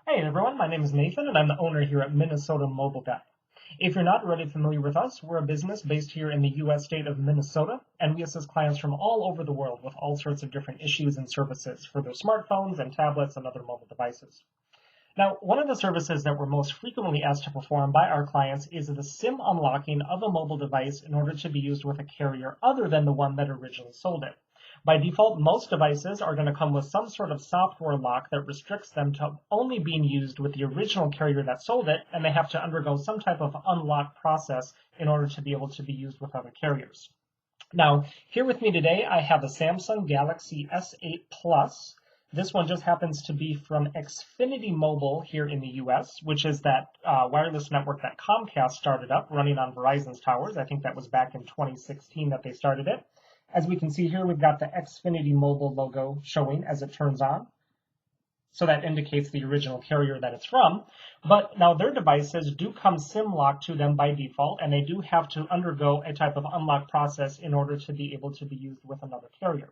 Hey everyone, my name is Nathan and I'm the owner here at Minnesota Mobile Guy. If you're not already familiar with us, we're a business based here in the US state of Minnesota, and we assist clients from all over the world with all sorts of different issues and services for their smartphones and tablets and other mobile devices. Now, one of the services that we're most frequently asked to perform by our clients is the SIM unlocking of a mobile device in order to be used with a carrier other than the one that originally sold it. By default, most devices are going to come with some sort of software lock that restricts them to only being used with the original carrier that sold it, and they have to undergo some type of unlock process in order to be able to be used with other carriers. Now, here with me today, I have a Samsung Galaxy S8 Plus. This one just happens to be from Xfinity Mobile here in the US, which is that wireless network that Comcast started up running on Verizon's towers. I think that was back in 2016 that they started it. As we can see here, we've got the Xfinity Mobile logo showing as it turns on. So that indicates the original carrier that it's from. But now their devices do come SIM locked to them by default, and they do have to undergo a type of unlock process in order to be able to be used with another carrier.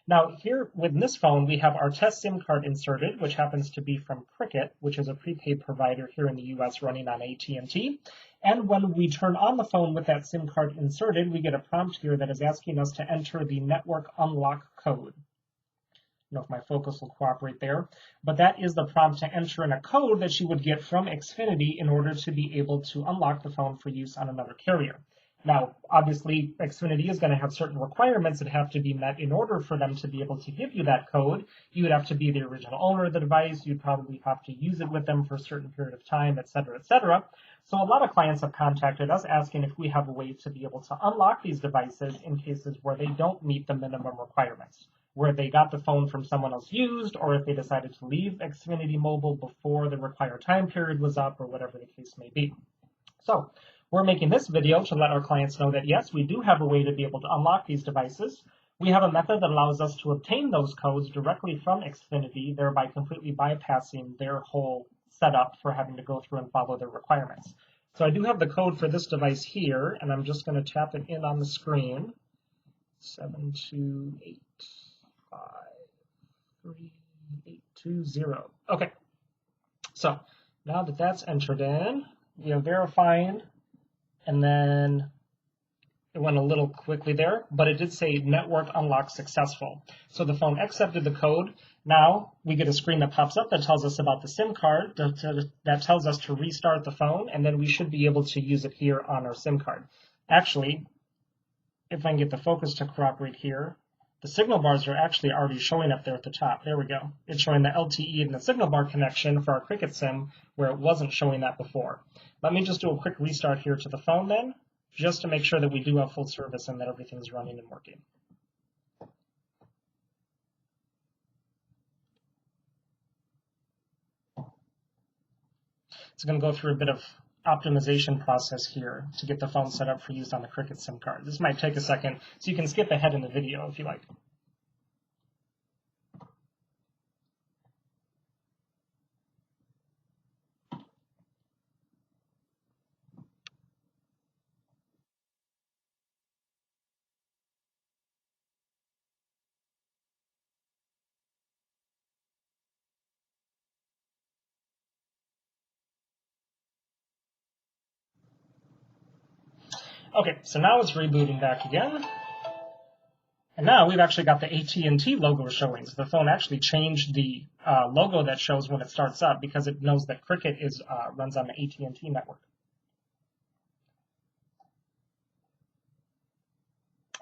Now here with this phone, we have our test SIM card inserted, which happens to be from Cricket, which is a prepaid provider here in the US running on at&t. And when we turn on the phone with that SIM card inserted, we get a prompt here that is asking us to enter the network unlock code. I don't know if my focus will cooperate there, but that is the prompt to enter in a code that you would get from Xfinity in order to be able to unlock the phone for use on another carrier. Now, obviously, Xfinity is going to have certain requirements that have to be met in order for them to be able to give you that code. You would have to be the original owner of the device. You'd probably have to use it with them for a certain period of time, et cetera, et cetera. So a lot of clients have contacted us asking if we have a way to be able to unlock these devices in cases where they don't meet the minimum requirements, where they got the phone from someone else used, or if they decided to leave Xfinity Mobile before the required time period was up, or whatever the case may be. So we're making this video to let our clients know that yes, we do have a way to be able to unlock these devices. We have a method that allows us to obtain those codes directly from Xfinity, thereby completely bypassing their whole setup for having to go through and follow their requirements. So I do have the code for this device here, and I'm just going to tap it in on the screen. 728533820. Okay, so now that that's entered in, we are verifying, and then it went a little quickly there, but it did say network unlock successful. So the phone accepted the code. Now we get a screen that pops up that tells us about the SIM card, that tells us to restart the phone, and then we should be able to use it here on our SIM card. Actually, if I can get the focus to cooperate here, the signal bars are actually already showing up there at the top. There we go. It's showing the LTE and the signal bar connection for our Cricket SIM where it wasn't showing that before. Let me just do a quick restart here to the phone then, just to make sure that we do have full service and that everything's running and working. It's going to go through a bit of optimization process here to get the phone set up for use on the Cricket SIM card. This might take a second, so you can skip ahead in the video if you like. Okay, so now it's rebooting back again. And now we've actually got the at&t logo showing. So the phone actually changed the logo that shows when it starts up because it knows that Cricket runs on the at&t network.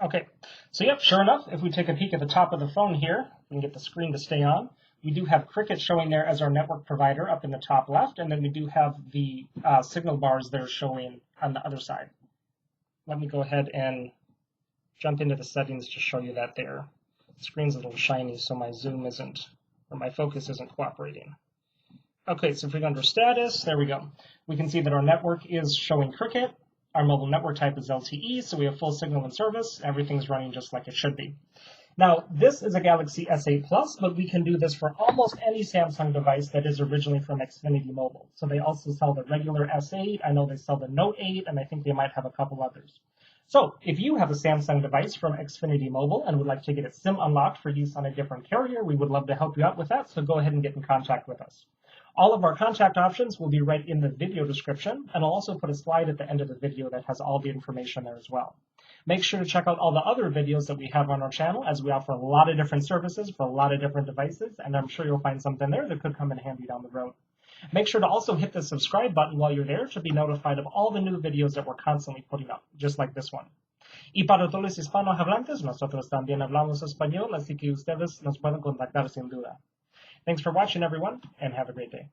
Okay, so yep, sure enough, if we take a peek at the top of the phone here, we can get the screen to stay on. We do have Cricket showing there as our network provider up in the top left, and then we do have the signal bars there showing on the other side. Let me go ahead and jump into the settings to show you that there. The screen's a little shiny, so my zoom isn't, or my focus isn't cooperating. Okay, so if we go under status, there we go. We can see that our network is showing Cricket. Our mobile network type is LTE, so we have full signal and service. Everything's running just like it should be. Now, this is a Galaxy S8 Plus, but we can do this for almost any Samsung device that is originally from Xfinity Mobile. So they also sell the regular S8. I know they sell the Note 8, and I think they might have a couple others. So if you have a Samsung device from Xfinity Mobile and would like to get its SIM unlocked for use on a different carrier, we would love to help you out with that, so go ahead and get in contact with us. All of our contact options will be right in the video description, and I'll also put a slide at the end of the video that has all the information there as well. Make sure to check out all the other videos that we have on our channel, as we offer a lot of different services for a lot of different devices, and I'm sure you'll find something there that could come in handy down the road. Make sure to also hit the subscribe button while you're there to be notified of all the new videos that we're constantly putting up, just like this one. Y para todos los hispanohablantes, nosotros también hablamos español, así que ustedes nos pueden contactar sin duda. Thanks for watching, everyone, and have a great day.